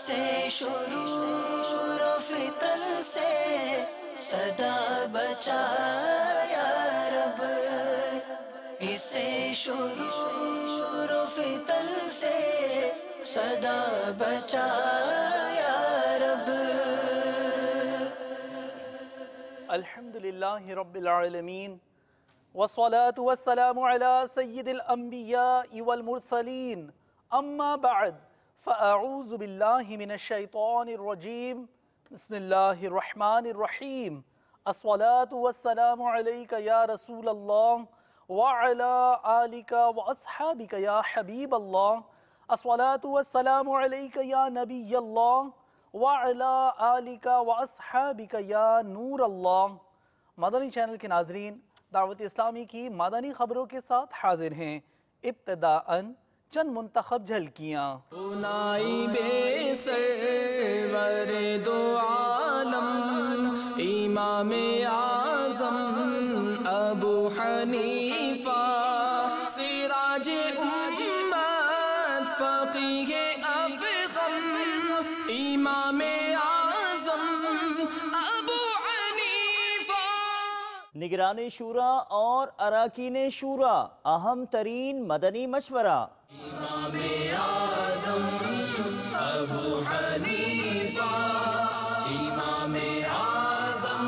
اسے شرور و فتن سے صدا بچا یا رب، اسے شرور و فتن سے صدا بچا یا رب۔ الحمدللہ رب العالمین، والصلاة والسلام على سید الانبیاء والمرسلین، اما بعد فاعوذ باللہ من الشیطان الرجیم، بسم اللہ الرحمن الرحیم۔ الصلاة والسلام علیک یا رسول اللہ وعلى آلک واصحابک یا حبیب اللہ، الصلاة والسلام علیک یا نبی اللہ وعلى آلک واصحابک یا نور اللہ۔ مدنی چینل کے ناظرین، دعوت اسلامی کی مدنی خبروں کے ساتھ حاضر ہیں۔ ابتداءً چند منتخب جھلکیاں۔ اونائی بے سرور دو عالم، امام اعظم ابو حنیفہ، سراج امت فقیہ افخم، امام اعظم ابو حنیفہ۔ نگران شورا اور اراکین شورا، اہم ترین مدنی مشورہ۔ امام اعظم ابو حنیفہ، امام اعظم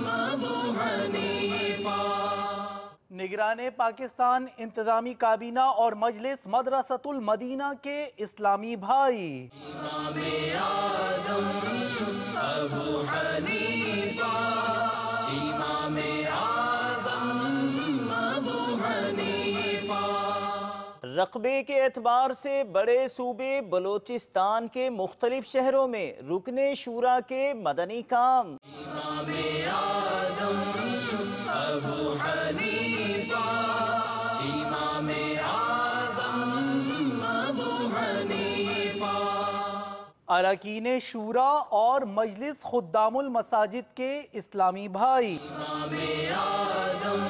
ابو حنیفہ۔ نگران پاکستان انتظامی کابینہ اور مجلس مدرسۃ المدینہ کے اسلامی بھائی۔ امام اعظم ابو حنیفہ، امام اعظم ابو حنیفہ۔ رقبے کے اعتبار سے بڑے صوبے بلوچستان کے مختلف شہروں میں رکن شورا کے مدنی کام۔ امام اعظم ابو حنیفہ، امام اعظم ابو حنیفہ۔ اراکین شورا اور مجلس خدام المساجد کے اسلامی بھائی۔ امام اعظم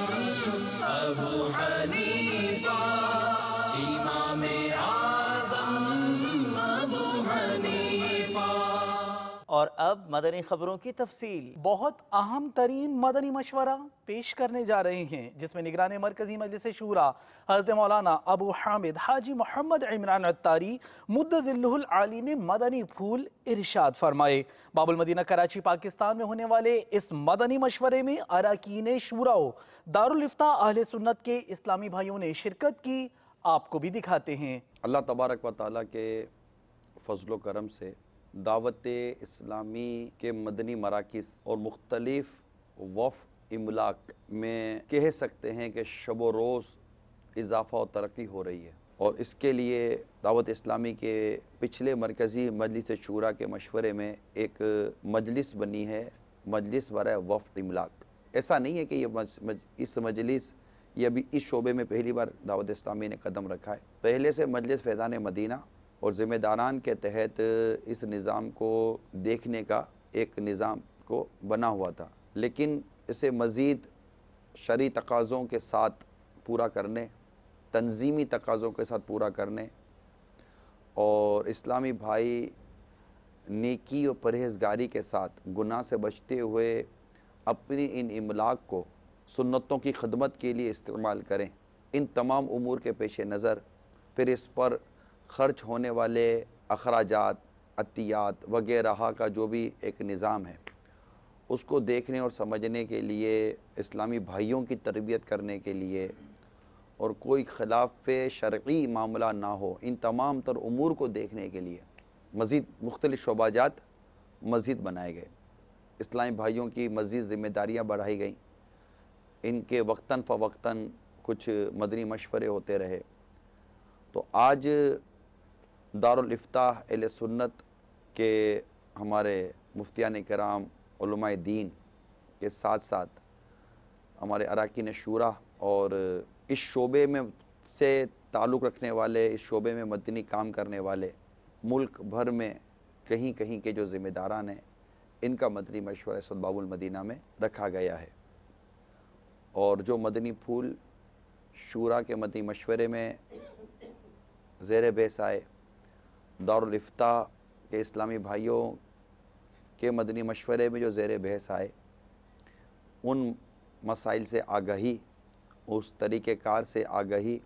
ابو حنیفہ، امام اعظم ابو حنیفہ۔ اور اب مدنی خبروں کی تفصیل۔ بہت اہم ترین مدنی مشورہ پیش کرنے جا رہے ہیں، جس میں نگران مرکزی مجلس شورا حضرت مولانا ابو حامد حاجی محمد عمران عطاری مد ظلہ العالی نے مدنی پھول ارشاد فرمائے۔ باب المدینہ کراچی پاکستان میں ہونے والے اس مدنی مشورے میں اراکین شورا و دارالافتاء اہل سنت کے اسلامی بھائیوں نے شرکت کی، آپ کو بھی دکھاتے ہیں۔ اللہ تبارک و تعالیٰ کے فضل و کرم سے دعوت اسلامی کے مدنی مراکز اور مختلف وقف املاک میں کہہ سکتے ہیں کہ شب و روز اضافہ و ترقی ہو رہی ہے، اور اس کے لیے دعوت اسلامی کے پچھلے مرکزی مجلس شورا کے مشورے میں ایک مجلس بنی ہے، مجلس برائے وقف املاک۔ ایسا نہیں ہے کہ یہ اس مجلس یہ ابھی اس شعبے میں پہلی بار دعوت اسلامی نے قدم رکھا ہے، پہلے سے مجلس فیضان مدینہ اور ذمہ داران کے تحت اس نظام کو دیکھنے کا ایک نظام کو بنا ہوا تھا، لیکن اسے مزید شرعی تقاضوں کے ساتھ پورا کرنے، تنظیمی تقاضوں کے ساتھ پورا کرنے، اور اسلامی بھائی نیکی و پرہیزگاری کے ساتھ گناہ سے بچتے ہوئے اپنی ان املاک کو سنتوں کی خدمت کے لیے استعمال کریں، ان تمام امور کے پیش نظر پھر اس پر خرچ ہونے والے اخراجات، عطیات وغیرہ کا جو بھی ایک نظام ہے، اس کو دیکھنے اور سمجھنے کے لیے، اسلامی بھائیوں کی تربیت کرنے کے لیے، اور کوئی خلاف شرعی معاملہ نہ ہو، ان تمام تر امور کو دیکھنے کے لیے مزید مختلف شعبہ جات مزید بنائے گئے، اسلامی بھائیوں کی مزید ذمہ داریاں بڑھائی گئیں، ان کے وقتاً فوقتاً کچھ مدنی مشورے ہوتے رہے۔ تو آج دارالافتاء اہل سنت کے ہمارے مفتیان کرام، علماء دین کے ساتھ ساتھ ہمارے اراکین شورا اور اس شعبے میں سے تعلق رکھنے والے، اس شعبے میں مدنی کام کرنے والے ملک بھر میں کہیں کہیں کے جو ذمہ داران ہیں، ان کا مدنی مشورہ اس وقت باب المدینہ میں رکھا گیا ہے، اور جو مدنی پھول شورا کے مدنی مشورے میں زیر بحث آئے، دارالافتاء کہ اسلامی بھائیوں کے مدنی مشورے میں جو زیر بحث آئے ان مسائل سے آگہی، اس طریقہ کار سے آگہی،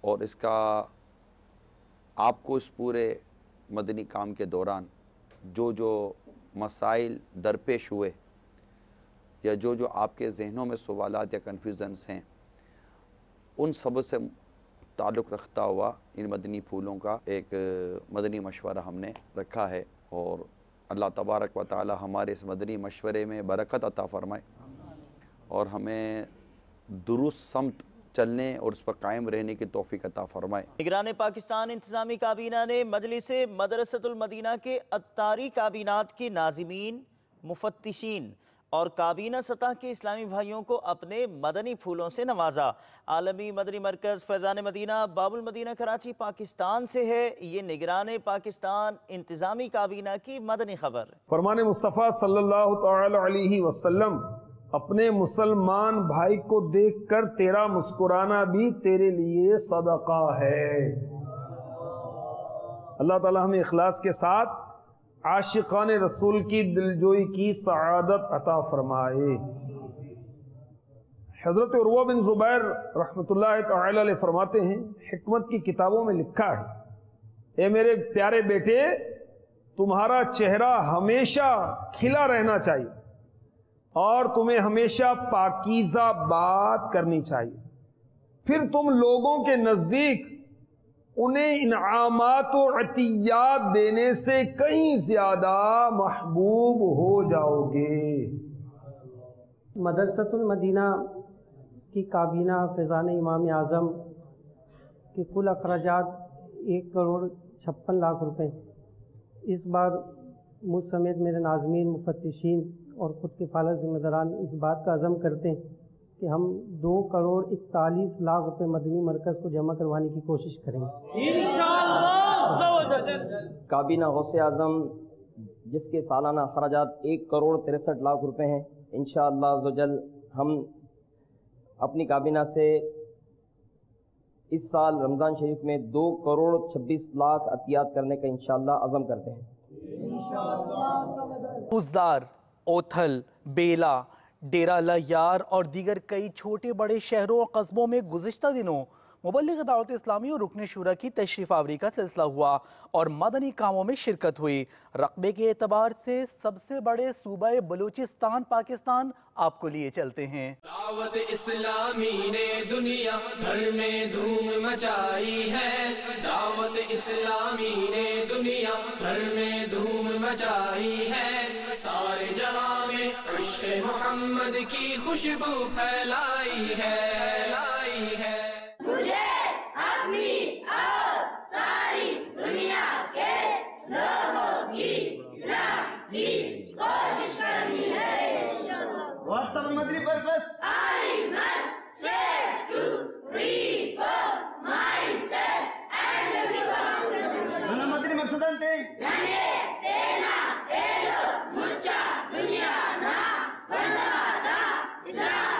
اور اس کا آپ کو اس پورے مدنی کام کے دوران جو مسائل درپیش ہوئے یا جو آپ کے ذہنوں میں سوالات یا کنفیوژنس ہیں، ان سب سے تعلق رکھتا ہوا ان مدنی پھولوں کا ایک مدنی مشورہ ہم نے رکھا ہے، اور اللہ تبارک و تعالی ہمارے اس مدنی مشورے میں برکت عطا فرمائے اور ہمیں درست سمت چلنے اور اس پر قائم رہنے کی توفیق عطا فرمائے۔ نگران پاکستان انتظامی کابینہ نے مجلس مدرسۃ المدینہ کے اطاری کابینات کے ناظمین، مفتشین اور کابینہ سطح کے اسلامی بھائیوں کو اپنے مدنی پھولوں سے نوازا۔ عالمی مدنی مرکز فیضان مدینہ باب المدینہ کراچی پاکستان سے ہے یہ نگران پاکستان انتظامی کابینہ کی مدنی خبر۔ فرمان مصطفیٰ صلی اللہ تعالی علیہ وسلم، اپنے مسلمان بھائی کو دیکھ کر تیرا مسکرانا بھی تیرے لیے صدقہ ہے۔ اللہ تعالی ہمیں اخلاص کے ساتھ عاشقان رسول کی دلجوئی کی سعادت عطا فرمائے۔ حضرت عروہ بن زبیر رحمۃ اللہ تعالی علیہ فرماتے ہیں، حکمت کی کتابوں میں لکھا ہے، اے میرے پیارے بیٹے، تمہارا چہرہ ہمیشہ کھلا رہنا چاہیے اور تمہیں ہمیشہ پاکیزہ بات کرنی چاہیے، پھر تم لوگوں کے نزدیک انہیں انعامات و عطیات دینے سے کہیں زیادہ محبوب ہو جاؤ گے۔ مدرسۃ المدینہ کی کابینہ فیضان امام اعظم کے کل اخراجات 1,56,00,000 روپے۔ اس بار مجھ سمیت میرے ناظمین، مفتشین اور خود کے فعال ذمہ داران اس بات کا عزم کرتے ہیں کہ ہم 2,41,00,000 روپے مدنی مرکز کو جمع کروانے کی کوشش کریں گے انشاءاللہ۔ کابینہ غوث اعظم جس کے سالانہ اخراجات 1,63,00,000 روپے ہیں، انشاءاللہ عزوجل ہم اپنی کابینہ سے اس سال رمضان شریف میں 2,26,00,000 عطیات کرنے کا انشاءاللہ عزم کرتے ہیں۔ پزدار، اوتھل، بیلا، ڈیرہ لیار اور دیگر کئی چھوٹے بڑے شہروں اور قصبوں میں گزشتہ دنوں مبلغ دعوت اسلامی اور رکن شورا کی تشریف آوری کا سلسلہ ہوا اور مدنی کاموں میں شرکت ہوئی۔ رقبے کے اعتبار سے سب سے بڑے صوبہ بلوچستان پاکستان آپ کو لیے چلتے ہیں۔ دعوت اسلامی نے دنیا بھر میں دھوم مچائی ہے، دعوت اسلامی نے دنیا بھر میں دھوم مچائی ہے، سارے جہاں میں عشق محمد کی خوشبو پھیلائی ہے۔ مجھے اپنی اور ساری دنیا کے لوگوں کی اصلاح کی کوشش کرنی ہے۔ I must strive to reform myself and become nane tena elo mucha dunya na bandada Islam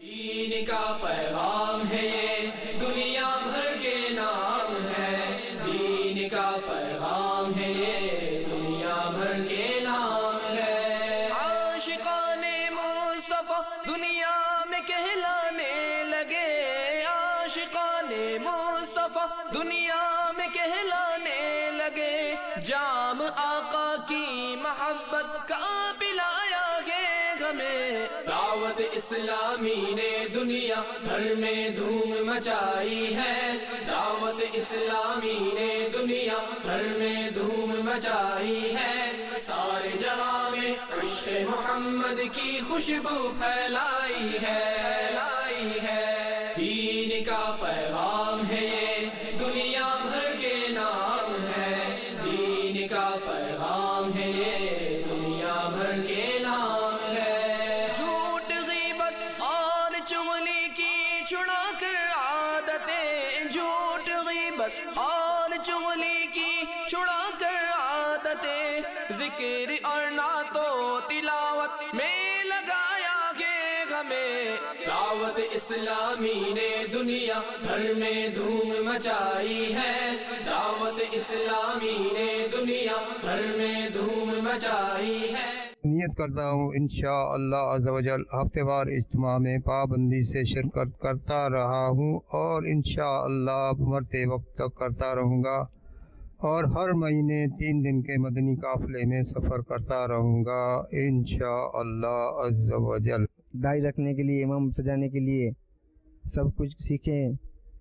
دین کا پیغام ہے یہ دنیا بھر کے نام ہے، دین کا پیغام ہے یہ دنیا بھر کے نام ہے۔ عاشقان مصطفیٰ دنیا میں کہلانے لگے، عاشقان مصطفیٰ دنیا میں کہلانے لگے، جام آقا کی محبت کا پلایا گے ہمیں۔ دعوت اسلامی نے دنیا بھر میں دھوم مچائی ہے، دعوت اسلامی نے دنیا بھر میں دھوم مچائی ہے، سارے جہاں میں عشق محمد کی خوشبو پھیلائی ہے۔ دین کا پیغام ہے یہ دنیا بھر کے نام ہے، دین کا پیغام ہے یہ دنیا بھر کے نام ہے۔ جھوٹ غیبت اور چغلی کی چھڑا کر عادتیں، جھوٹ غیبت اور چغلی کی چھڑا کر عادتیں، ذکر اسلامی نے دنیا بھر میں دھوم مچائی ہے، دعوت اسلامی نے دنیا بھر میں دھوم مچائی ہے۔ نیت کرتا ہوں انشاءاللہ عز و جل ہفتے وار اجتماع میں پابندی سے شرکت کرتا رہا ہوں اور انشاءاللہ مرتے وقت تک کرتا رہوں گا، اور ہر مہینے 3 دن کے مدنی قافلے میں سفر کرتا رہوں گا انشاءاللہ عز و جل۔ داڑھی رکھنے کے لیے، امام سجانے کے لیے سب کچھ سیکھیں،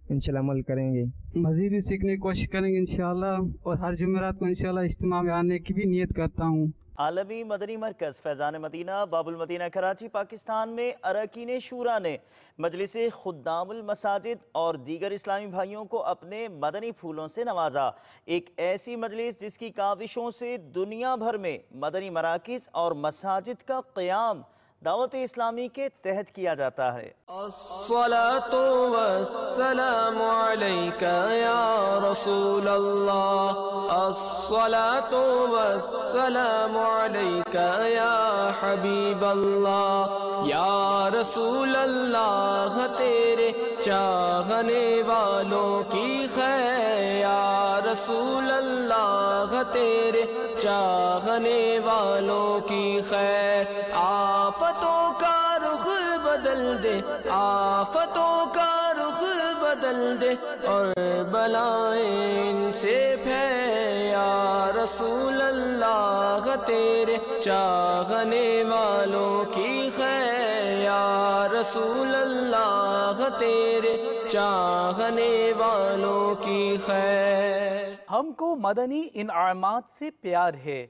انشاءاللہ عمل کریں گے، مزید بھی سیکھنے کی کوشش کریں گے انشاءاللہ، اور ہر جمعرات کو انشاءاللہ اجتماع میں آنے کی بھی نیت کرتا ہوں۔ عالمی مدنی مرکز فیضان مدینہ باب المدینہ کراچی پاکستان میں اراکین شورا نے مجلس خدام المساجد اور دیگر اسلامی بھائیوں کو اپنے مدنی پھولوں سے نوازا۔ ایک ایسی مجلس جس کی کاوشوں سے دنیا بھر میں مدنی مراکز اور مساجد کا قیام دعوت اسلامی کے تحت کیا جاتا ہے۔ الصلاة والسلام علیک یا رسول اللہ، الصلاة والسلام علیک یا حبیب اللہ، یا رسول اللہ تیرے چاہنے والوں کی خیر، یا رسول اللہ تیرے چاہنے والوں کی خیر، آفتوں کا رخ بدل دے، آفتوں کا رخ بدل دے، اور بلائیں ان سے پھیر، یا رسول اللہ تیرے چاہنے والوں کی خیر، یا رسول اللہ تیرے چاہنے والوں کی خیر۔ ہم کو مدنی انعامات سے پیار ہے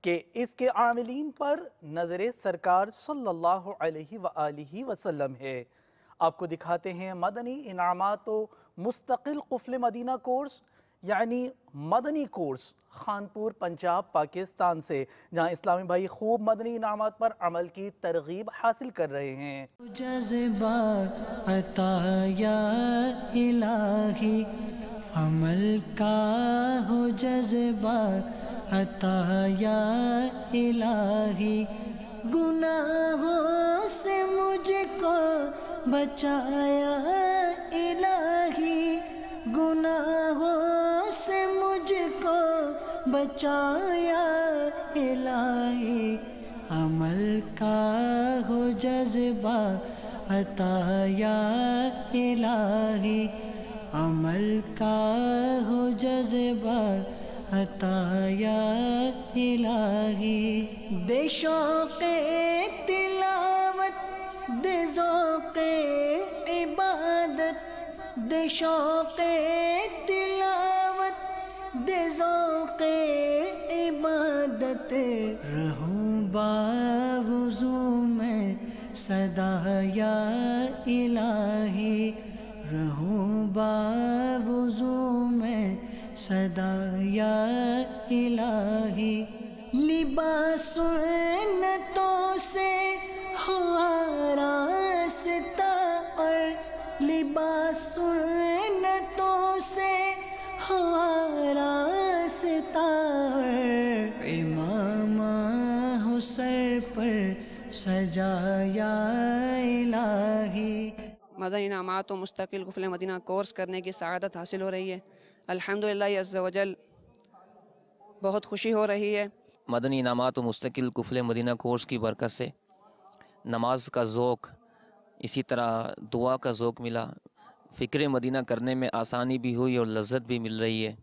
کہ اس کے عاملین پر نظر سرکار صلی اللہ علیہ وآلہ وسلم ہے۔ آپ کو دکھاتے ہیں مدنی انعامات و مستقل قفل مدینہ کورس، یعنی مدنی کورس خانپور پنجاب پاکستان سے، جہاں اسلامی بھائی خوب مدنی انعامات پر عمل کی ترغیب حاصل کر رہے ہیں۔ جذبہ عطا یا الہی، عمل کا ہو جذبہ عطا یا الہی، گناہوں سے مجھ کو بچایا الہی، گناہوں سے مجھ کو بچایا الہی، عمل کا ہو جذبہ عطا یا الہی، عمل کا ہو جذبہ عطا یا الہی، دے شوق تلاوت، دے ذوق عبادت، دے شوق تلاوت، دے ذوق عبادت، رہوں باوضو میں سدا یا الہی، رہوں باوضو میں سدا یا الہی، لباس سنتوں سے ہو آراستہ، اور لباس سنتوں سے ہو آراستہ، امامہ ہو سر پر سجا یا الہی۔ مدنی انعامات و مستقل قفل مدینہ کورس کرنے کی سعادت حاصل ہو رہی ہے، الحمدللہ عز و جل بہت خوشی ہو رہی ہے۔ مدنی انعامات و مستقل قفل مدینہ کورس کی برکت سے نماز کا ذوق، اسی طرح دعا کا ذوق ملا، فکر مدینہ کرنے میں آسانی بھی ہوئی اور لذت بھی مل رہی ہے۔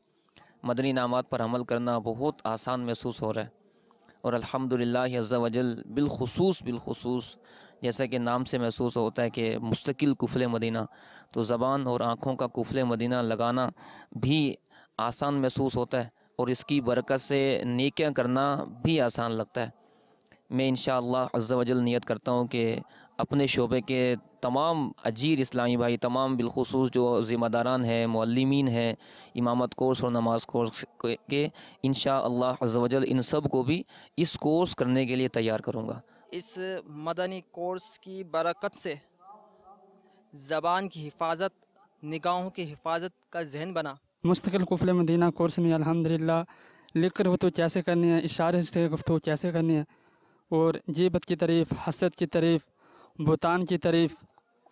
مدنی انعامات پر عمل کرنا بہت آسان محسوس ہو رہا ہے، اور الحمدللہ عز و جل بالخصوص جیسا کہ نام سے محسوس ہوتا ہے کہ مستقل قفل مدینہ، تو زبان اور آنکھوں کا قفل مدینہ لگانا بھی آسان محسوس ہوتا ہے، اور اس کی برکت سے نیکیاں کرنا بھی آسان لگتا ہے۔ میں انشاءاللہ عز و جل نیت کرتا ہوں کہ اپنے شعبے کے تمام اجیر اسلامی بھائی، تمام بالخصوص جو ذمہ داران ہیں، معلمین ہیں امامت کورس اور نماز کورس کے، انشاءاللہ عز و جل ان سب کو بھی اس کورس کرنے کے لیے تیار کروں گا۔ اس مدنی کورس کی برکت سے زبان کی حفاظت، نگاہوں کی حفاظت کا ذہن بنا۔ مستقل قفل مدینہ کورس میں الحمدللہ لکھ کر گفتگو کیسے کرنی ہے، اشارے سے گفتگو کیسے کرنی ہے، اور غیبت کی تعریف، حسد کی تعریف، بہتان کی تعریف،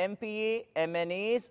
MPA MNAs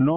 9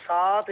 7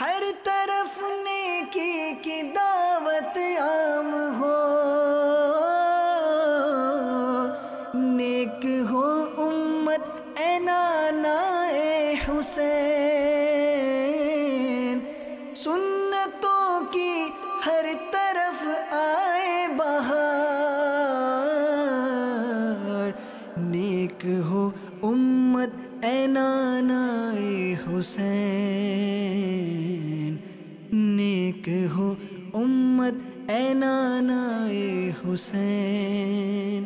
ہر طرف نیکی کی دعوت عام ہو، نیک ہو امت اے نانا اے حسین، سنتوں کی ہر طرف آئے بہار، نیک ہو امت اے نانا اے حسین، نیک ہو امت اے نانا اے حسین،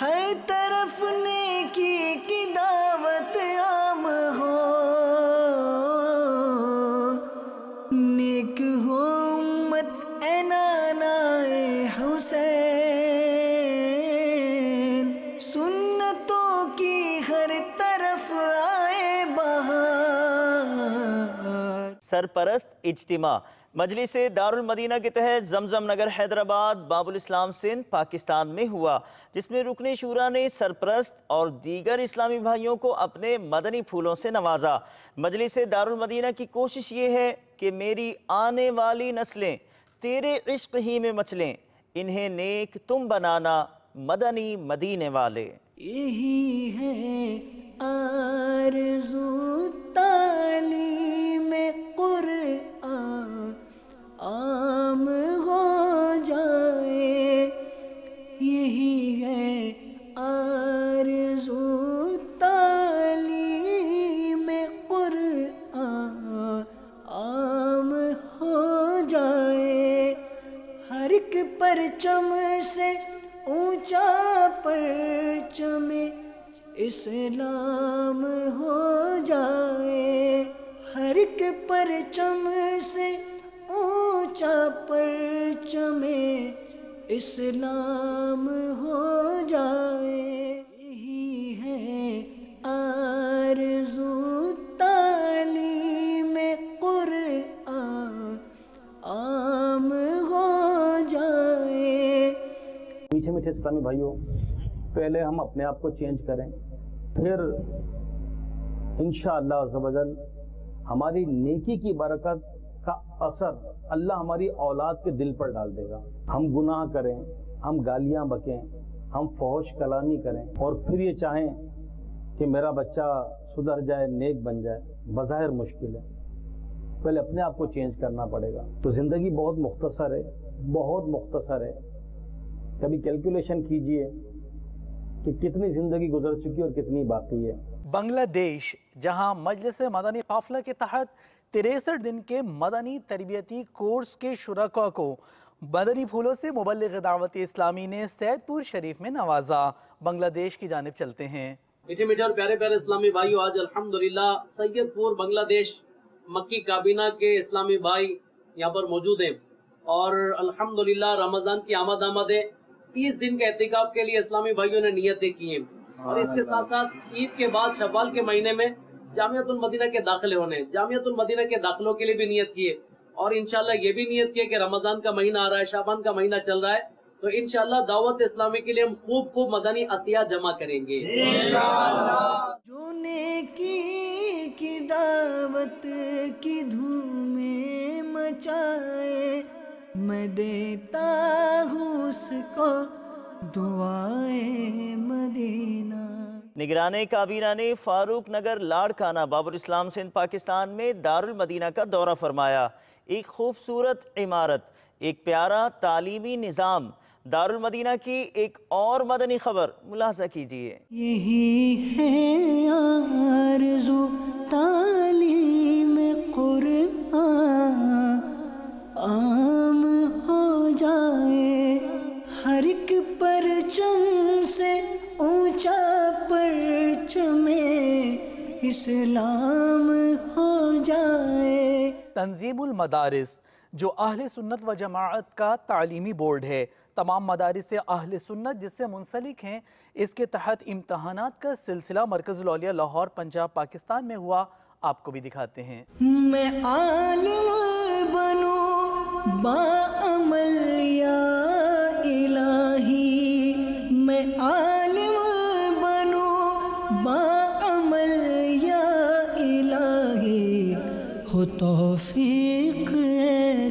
ہر طرف نیکی کی دعوت عام ہو، نیک ہو امت اے نانا اے حسین، سنتوں کی ہر طرف آئے بہار۔ سرپرست اجتماع مجلس دارالمدینہ کے تحت زمزم نگر حیدرآباد باب الاسلام سندھ پاکستان میں ہوا، جس میں رکن شورا نے سرپرست اور دیگر اسلامی بھائیوں کو اپنے مدنی پھولوں سے نوازا۔ مجلس دارالمدینہ کی کوشش یہ ہے کہ میری آنے والی نسلیں تیرے عشق ہی میں مچلیں، انہیں نیک تم بنانا مدنی مدینے والے۔ یہی ہے آرزو تعلیم قرآن عام ہو جائے، یہی ہے آرزو تعلیم قرآن عام ہو جائے، ہر ایک پرچم سے اونچا پرچم اسلام ہو جائے، ہر ایک پرچم سے اونچا پرچم اسلام ہو جائے، یہی ہے آرزو تعلیم قرآن عام ہو جائے۔ میٹھے میٹھے اسلامی بھائیوں، پہلے ہم اپنے آپ کو چینج کریں، پھر انشاءاللہ عز و جل ہماری نیکی کی برکت کا اثر اللہ ہماری اولاد کے دل پر ڈال دے گا۔ ہم گناہ کریں، ہم گالیاں بکیں، ہم فحش کلامی کریں اور پھر یہ چاہیں کہ میرا بچہ سدھر جائے، نیک بن جائے، بظاہر مشکل ہے۔ پہلے اپنے آپ کو چینج کرنا پڑے گا۔ تو زندگی بہت مختصر ہے، بہت مختصر ہے۔ کبھی کیلکولیشن کیجئے کہ کتنی زندگی گزر چکی اور کتنی باقی ہے۔ بنگلہ دیش، جہاں مجلس مدنی قافلہ کے تحت 63 دن کے مدنی تربیتی کورس کے شرکاء کو مدنی پھولوں سے مبلغ دعوت اسلامی نے سید پور شریف میں نوازا۔ بنگلہ دیش کی جانب چلتے ہیں۔ میٹھے میٹھے اور پیارے پیارے اسلامی بھائیو، آج الحمدللہ سید پور بنگلہ دیش مکی کابینہ کے اسلامی بھائی یہاں پر موجود ہیں، اور الحمدللہ رمضان کی آمد ہے۔ 30 دن کے اعتکاف کے لیے اسلامی بھائیوں نے نیتیں کی ہیں، اور اس کے ساتھ ساتھ عید کے بعد شوال کے مہینے میں جامعۃ المدینہ کے داخلے ہونے، جامعۃ المدینہ کے داخلوں کے لیے بھی نیت کیے، اور انشاءاللہ یہ بھی نیت کیے کہ رمضان کا مہینہ آ رہا ہے، شعبان کا مہینہ چل رہا ہے، تو انشاءاللہ دعوت اسلامی کے لیے ہم خوب مدنی عطیہ جمع کریں گے انشاءاللہ۔ جو نیکی کی دعوت کی دھومیں مچائے، میں دیتا ہوں اس کو دعائے مدینہ۔ نگران کابینہ نے فاروق نگر لاڑکانہ باب الاسلام سندھ پاکستان میں دارالمدینہ کا دورہ فرمایا۔ ایک خوبصورت عمارت، ایک پیارا تعلیمی نظام، دارالمدینہ کی ایک اور مدنی خبر ملاحظہ کیجیے۔ یہی ہے آرزو تعلیم قرآن عام ہو جائے، ہر ایک پرچم سے اونچا پرچم اسلام ہو جائے۔ تنظیم المدارس، جو اہل سنت و جماعت کا تعلیمی بورڈ ہے، تمام مدارس اہل سنت جس سے منسلک ہیں، اس کے تحت امتحانات کا سلسلہ مرکز الاولیاء لاہور پنجاب پاکستان میں ہوا۔ آپ کو بھی دکھاتے ہیں۔ میں عالم بنوں باعمل یا الہی، میں عالم بنوں باعمل یا الہی، ہو توفیق